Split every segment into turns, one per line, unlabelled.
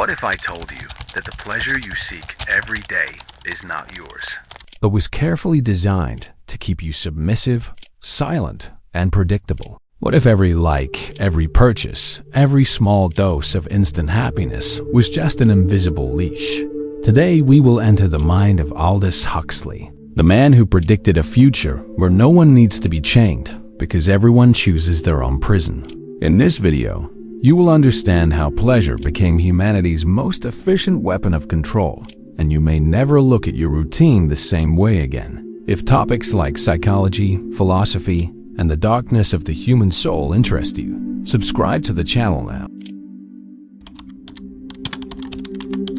What if I told you that the pleasure you seek every day is not yours,
but was carefully designed to keep you submissive, silent, and predictable? What if every like, every purchase, every small dose of instant happiness was just an invisible leash? Today, we will enter the mind of Aldous Huxley, the man who predicted a future where no one needs to be chained because everyone chooses their own prison. In this video, you will understand how pleasure became humanity's most efficient weapon of control, and you may never look at your routine the same way again. If topics like psychology, philosophy, and the darkness of the human soul interest you, subscribe to the channel now.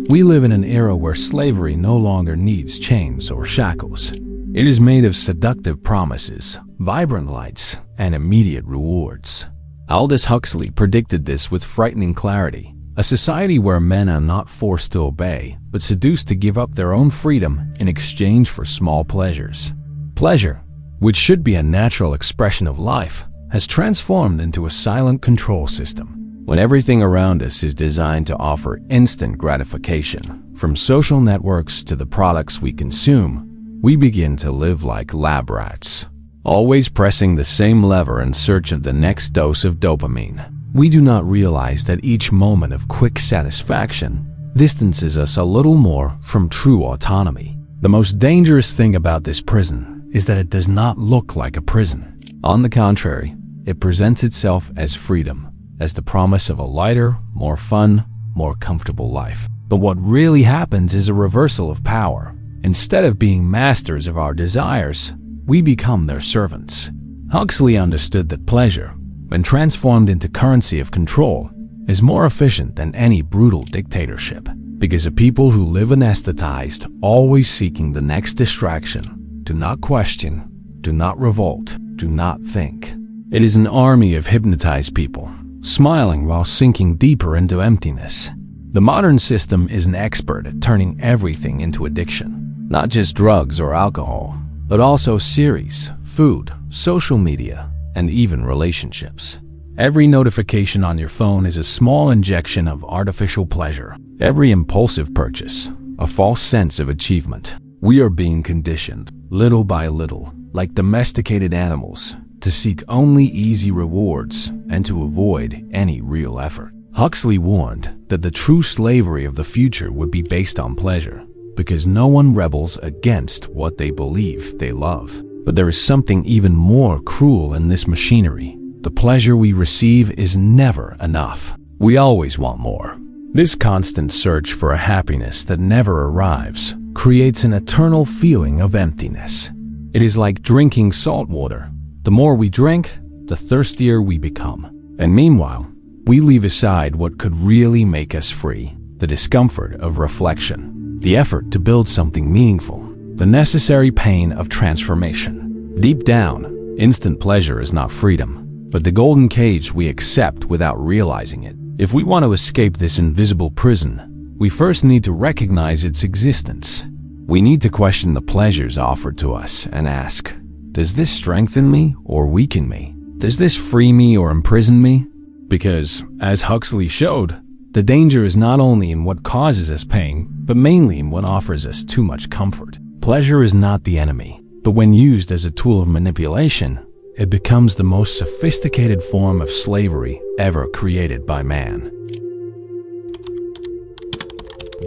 We live in an era where slavery no longer needs chains or shackles. It is made of seductive promises, vibrant lights, and immediate rewards. Aldous Huxley predicted this with frightening clarity: a society where men are not forced to obey, but seduced to give up their own freedom in exchange for small pleasures. Pleasure, which should be a natural expression of life, has transformed into a silent control system. When everything around us is designed to offer instant gratification, from social networks to the products we consume, we begin to live like lab rats, always pressing the same lever in search of the next dose of dopamine. We do not realize that each moment of quick satisfaction distances us a little more from true autonomy. The most dangerous thing about this prison is that it does not look like a prison. On the contrary, it presents itself as freedom, as the promise of a lighter, more fun, more comfortable life. But what really happens is a reversal of power. Instead of being masters of our desires, we become their servants. Huxley understood that pleasure, when transformed into currency of control, is more efficient than any brutal dictatorship, because a people who live anesthetized, always seeking the next distraction, do not question, do not revolt, do not think. It is an army of hypnotized people, smiling while sinking deeper into emptiness. The modern system is an expert at turning everything into addiction, not just drugs or alcohol, but also series, food, social media, and even relationships. Every notification on your phone is a small injection of artificial pleasure. Every impulsive purchase, a false sense of achievement. We are being conditioned, little by little, like domesticated animals, to seek only easy rewards and to avoid any real effort. Huxley warned that the true slavery of the future would be based on pleasure, because no one rebels against what they believe they love. But there is something even more cruel in this machinery. The pleasure we receive is never enough. We always want more. This constant search for a happiness that never arrives creates an eternal feeling of emptiness. It is like drinking salt water. The more we drink, the thirstier we become. And meanwhile, we leave aside what could really make us free: the discomfort of reflection, the effort to build something meaningful, the necessary pain of transformation. Deep down, instant pleasure is not freedom, but the golden cage we accept without realizing it. If we want to escape this invisible prison, we first need to recognize its existence. We need to question the pleasures offered to us and ask, does this strengthen me or weaken me? Does this free me or imprison me? Because, as Huxley showed, the danger is not only in what causes us pain, but mainly in what offers us too much comfort. Pleasure is not the enemy, but when used as a tool of manipulation, it becomes the most sophisticated form of slavery ever created by man.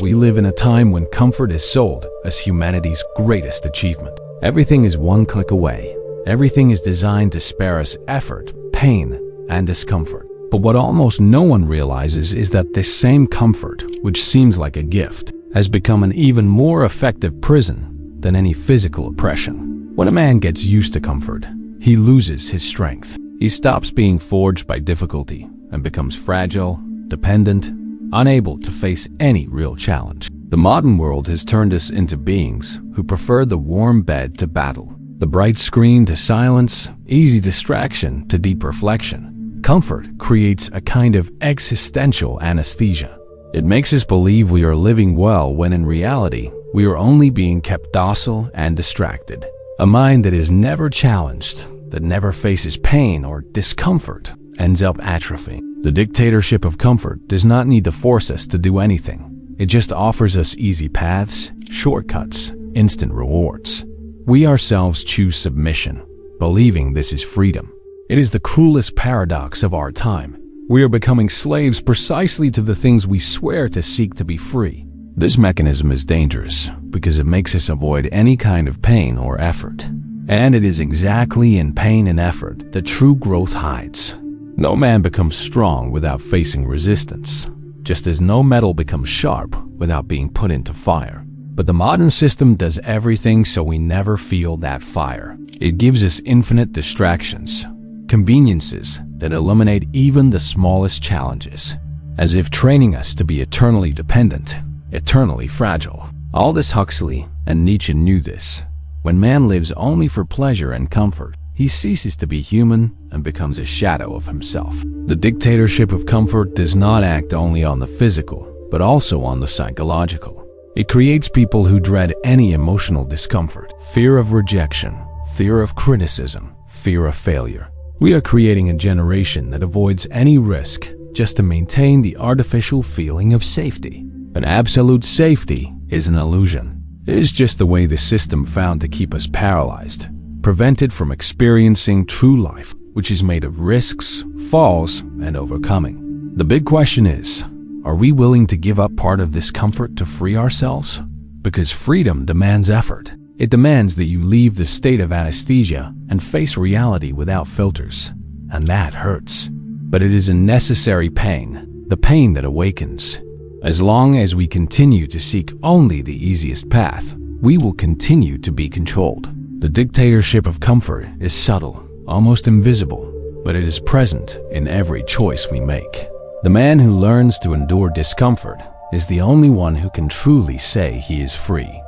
We live in a time when comfort is sold as humanity's greatest achievement. Everything is one click away. Everything is designed to spare us effort, pain, and discomfort. But what almost no one realizes is that this same comfort, which seems like a gift, has become an even more effective prison than any physical oppression. When a man gets used to comfort, he loses his strength. He stops being forged by difficulty and becomes fragile, dependent, unable to face any real challenge. The modern world has turned us into beings who prefer the warm bed to battle, the bright screen to silence, easy distraction to deep reflection. Comfort creates a kind of existential anesthesia. It makes us believe we are living well when in reality, we are only being kept docile and distracted. A mind that is never challenged, that never faces pain or discomfort, ends up atrophying. The dictatorship of comfort does not need to force us to do anything. It just offers us easy paths, shortcuts, instant rewards. We ourselves choose submission, believing this is freedom. It is the cruelest paradox of our time. We are becoming slaves precisely to the things we swear to seek to be free. This mechanism is dangerous because it makes us avoid any kind of pain or effort. And it is exactly in pain and effort that true growth hides. No man becomes strong without facing resistance, just as no metal becomes sharp without being put into fire. But the modern system does everything so we never feel that fire. It gives us infinite distractions, conveniences that eliminate even the smallest challenges, as if training us to be eternally dependent, eternally fragile. Aldous Huxley and Nietzsche knew this. When man lives only for pleasure and comfort, he ceases to be human and becomes a shadow of himself. The dictatorship of comfort does not act only on the physical, but also on the psychological. It creates people who dread any emotional discomfort, fear of rejection, fear of criticism, fear of failure. We are creating a generation that avoids any risk just to maintain the artificial feeling of safety. But absolute safety is an illusion. It is just the way the system found to keep us paralyzed, prevented from experiencing true life, which is made of risks, falls, and overcoming. The big question is, are we willing to give up part of this comfort to free ourselves? Because freedom demands effort. It demands that you leave the state of anesthesia and face reality without filters. And that hurts. But it is a necessary pain, the pain that awakens. As long as we continue to seek only the easiest path, we will continue to be controlled. The dictatorship of comfort is subtle, almost invisible, but it is present in every choice we make. The man who learns to endure discomfort is the only one who can truly say he is free.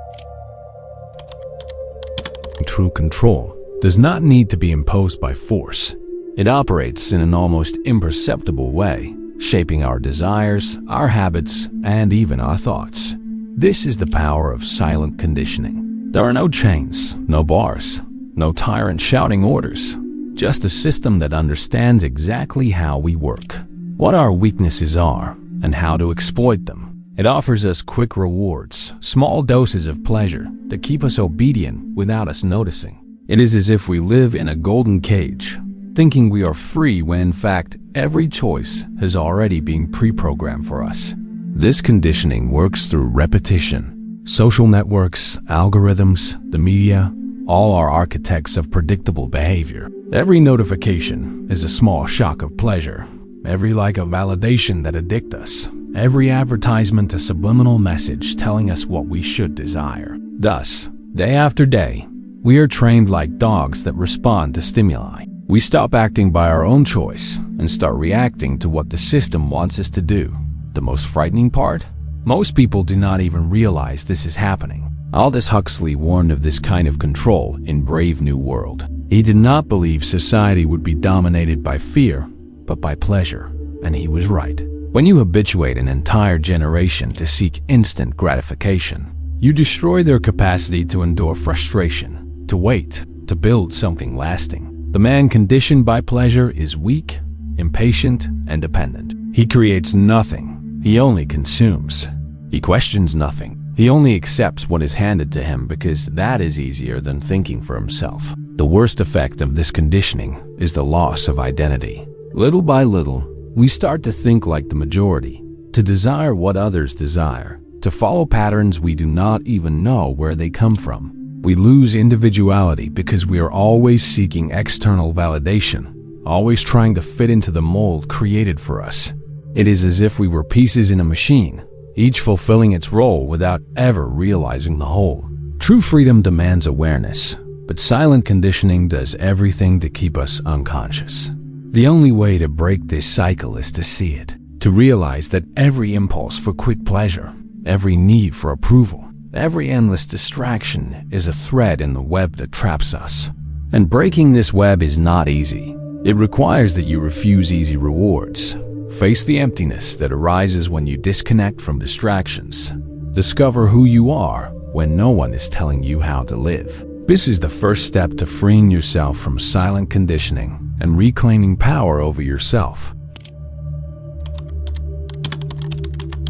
True control does not need to be imposed by force. It operates in an almost imperceptible way, shaping our desires, our habits, and even our thoughts. This is the power of silent conditioning. There are no chains, no bars, no tyrant shouting orders, just a system that understands exactly how we work, what our weaknesses are, and how to exploit them. It offers us quick rewards, small doses of pleasure that keep us obedient without us noticing. It is as if we live in a golden cage, thinking we are free when in fact every choice has already been pre-programmed for us. This conditioning works through repetition. Social networks, algorithms, the media, all are architects of predictable behavior. Every notification is a small shock of pleasure. Every like a validation that addicts us. Every advertisement a subliminal message telling us what we should desire. Thus, day after day, we are trained like dogs that respond to stimuli. We stop acting by our own choice and start reacting to what the system wants us to do. The most frightening part? Most people do not even realize this is happening. Aldous Huxley warned of this kind of control in Brave New World. He did not believe society would be dominated by fear, but by pleasure, and he was right. When you habituate an entire generation to seek instant gratification, you destroy their capacity to endure frustration, to wait, to build something lasting. The man conditioned by pleasure is weak, impatient, and dependent. He creates nothing. He only consumes. He questions nothing. He only accepts what is handed to him because that is easier than thinking for himself. The worst effect of this conditioning is the loss of identity. Little by little, we start to think like the majority, to desire what others desire, to follow patterns we do not even know where they come from. We lose individuality because we are always seeking external validation, always trying to fit into the mold created for us. It is as if we were pieces in a machine, each fulfilling its role without ever realizing the whole. True freedom demands awareness, but silent conditioning does everything to keep us unconscious. The only way to break this cycle is to see it, to realize that every impulse for quick pleasure, every need for approval, every endless distraction is a thread in the web that traps us. And breaking this web is not easy. It requires that you refuse easy rewards, face the emptiness that arises when you disconnect from distractions, discover who you are when no one is telling you how to live. This is the first step to freeing yourself from silent conditioning and reclaiming power over yourself.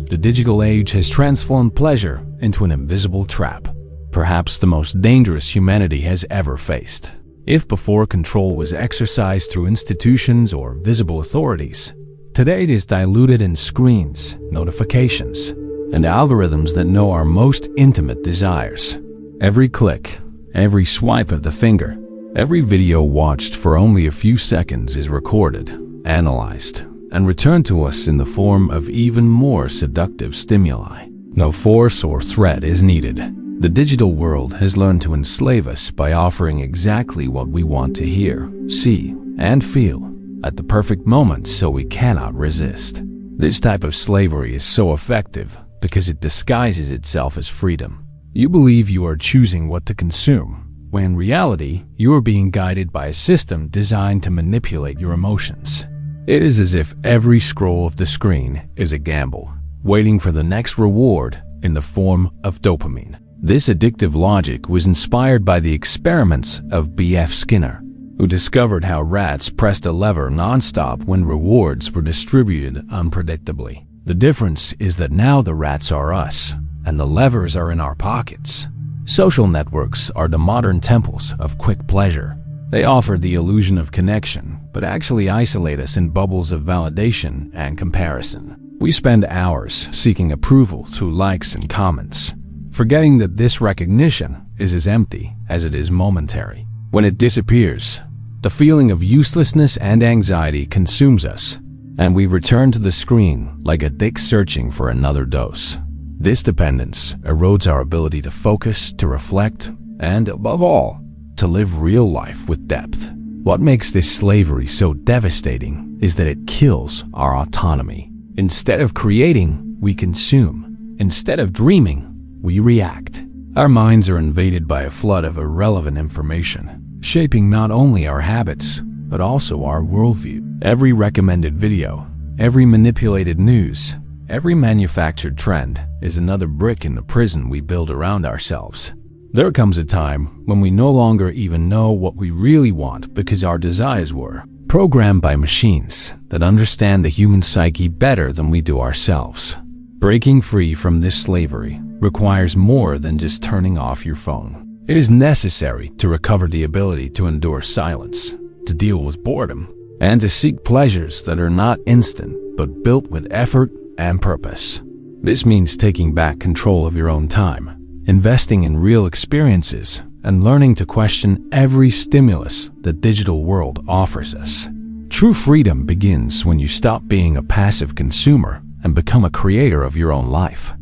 The digital age has transformed pleasure into an invisible trap, perhaps the most dangerous humanity has ever faced. If before control was exercised through institutions or visible authorities, today it is diluted in screens, notifications, and algorithms that know our most intimate desires. Every click, every swipe of the finger, every video watched for only a few seconds is recorded, analyzed, and returned to us in the form of even more seductive stimuli. No force or threat is needed. The digital world has learned to enslave us by offering exactly what we want to hear, see, and feel at the perfect moment, so we cannot resist. This type of slavery is so effective because it disguises itself as freedom. You believe you are choosing what to consume, when in reality, you are being guided by a system designed to manipulate your emotions. It is as if every scroll of the screen is a gamble, waiting for the next reward in the form of dopamine. This addictive logic was inspired by the experiments of B.F. Skinner, who discovered how rats pressed a lever nonstop when rewards were distributed unpredictably. The difference is that now the rats are us, and the levers are in our pockets. Social networks are the modern temples of quick pleasure. They offer the illusion of connection, but actually isolate us in bubbles of validation and comparison. We spend hours seeking approval through likes and comments, forgetting that this recognition is as empty as it is momentary. When it disappears, the feeling of uselessness and anxiety consumes us, and we return to the screen like a dick searching for another dose. This dependence erodes our ability to focus, to reflect, and above all, to live real life with depth. What makes this slavery so devastating is that it kills our autonomy. Instead of creating, we consume. Instead of dreaming, we react. Our minds are invaded by a flood of irrelevant information, shaping not only our habits, but also our worldview. Every recommended video, every manipulated news, every manufactured trend is another brick in the prison we build around ourselves. There comes a time when we no longer even know what we really want because our desires were programmed by machines that understand the human psyche better than we do ourselves. Breaking free from this slavery requires more than just turning off your phone. It is necessary to recover the ability to endure silence, to deal with boredom, and to seek pleasures that are not instant but built with effort and purpose. This means taking back control of your own time, investing in real experiences, and learning to question every stimulus the digital world offers us. True freedom begins when you stop being a passive consumer and become a creator of your own life.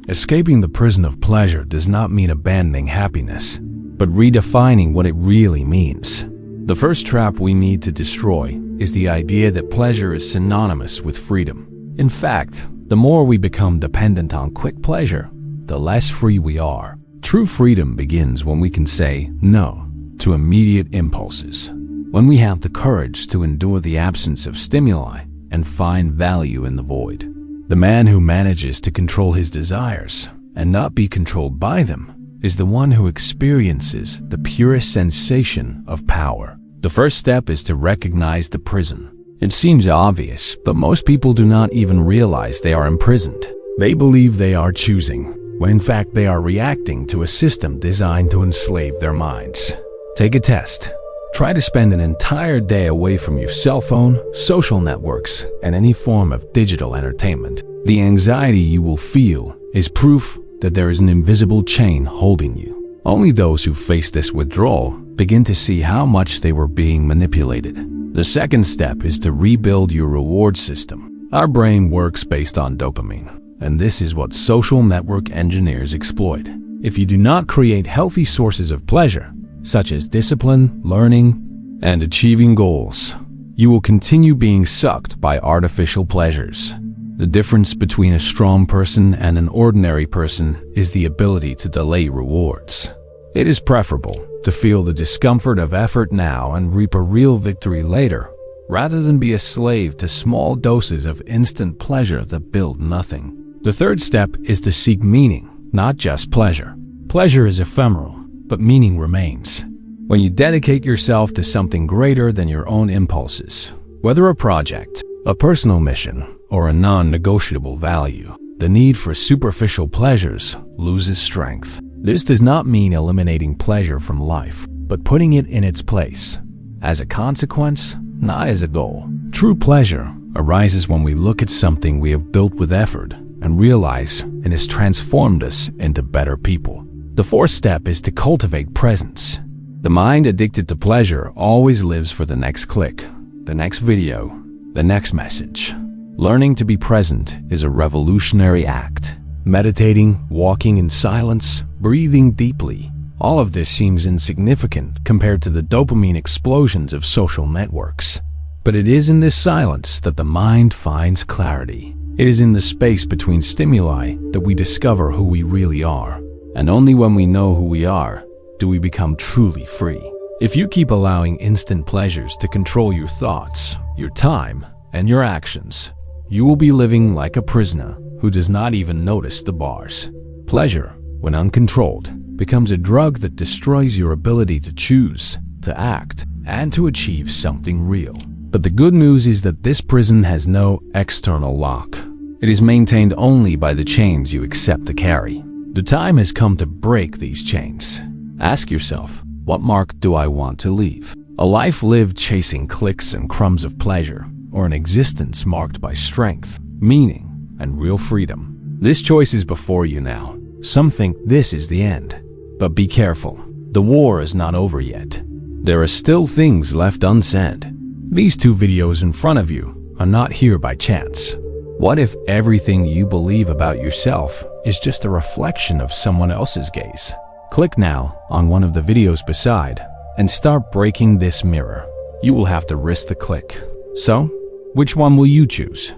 Escaping the prison of pleasure does not mean abandoning happiness, but redefining what it really means. The first trap we need to destroy is the idea that pleasure is synonymous with freedom. In fact, the more we become dependent on quick pleasure, the less free we are. True freedom begins when we can say no to immediate impulses, when we have the courage to endure the absence of stimuli and find value in the void. The man who manages to control his desires and not be controlled by them is the one who experiences the purest sensation of power. The first step is to recognize the prison. It seems obvious, but most people do not even realize they are imprisoned. They believe they are choosing, when in fact they are reacting to a system designed to enslave their minds. Take a test. Try to spend an entire day away from your cell phone, social networks, and any form of digital entertainment. The anxiety you will feel is proof that there is an invisible chain holding you. Only those who face this withdrawal begin to see how much they were being manipulated. The second step is to rebuild your reward system. Our brain works based on dopamine, and this is what social network engineers exploit. If you do not create healthy sources of pleasure, such as discipline, learning, and achieving goals, you will continue being sucked by artificial pleasures. The difference between a strong person and an ordinary person is the ability to delay rewards. It is preferable to feel the discomfort of effort now and reap a real victory later, rather than be a slave to small doses of instant pleasure that build nothing. The third step is to seek meaning, not just pleasure. Pleasure is ephemeral, but meaning remains. When you dedicate yourself to something greater than your own impulses, whether a project, a personal mission, or a non-negotiable value, the need for superficial pleasures loses strength. This does not mean eliminating pleasure from life, but putting it in its place, as a consequence, not as a goal. True pleasure arises when we look at something we have built with effort and realize it has transformed us into better people. The fourth step is to cultivate presence. The mind addicted to pleasure always lives for the next click, the next video, the next message. Learning to be present is a revolutionary act. Meditating, walking in silence, breathing deeply, all of this seems insignificant compared to the dopamine explosions of social networks. But it is in this silence that the mind finds clarity. It is in the space between stimuli that we discover who we really are. And only when we know who we are do we become truly free. If you keep allowing instant pleasures to control your thoughts, your time, and your actions, you will be living like a prisoner who does not even notice the bars. Pleasure, when uncontrolled, becomes a drug that destroys your ability to choose, to act, and to achieve something real. But the good news is that this prison has no external lock. It is maintained only by the chains you accept to carry. The time has come to break these chains. Ask yourself, what mark do I want to leave? A life lived chasing clicks and crumbs of pleasure, or an existence marked by strength, meaning, and real freedom? This choice is before you now. Some think this is the end. But be careful. The war is not over yet. There are still things left unsaid. These two videos in front of you are not here by chance. What if everything you believe about yourself is just a reflection of someone else's gaze? Click now on one of the videos beside and start breaking this mirror. You will have to risk the click. So, which one will you choose?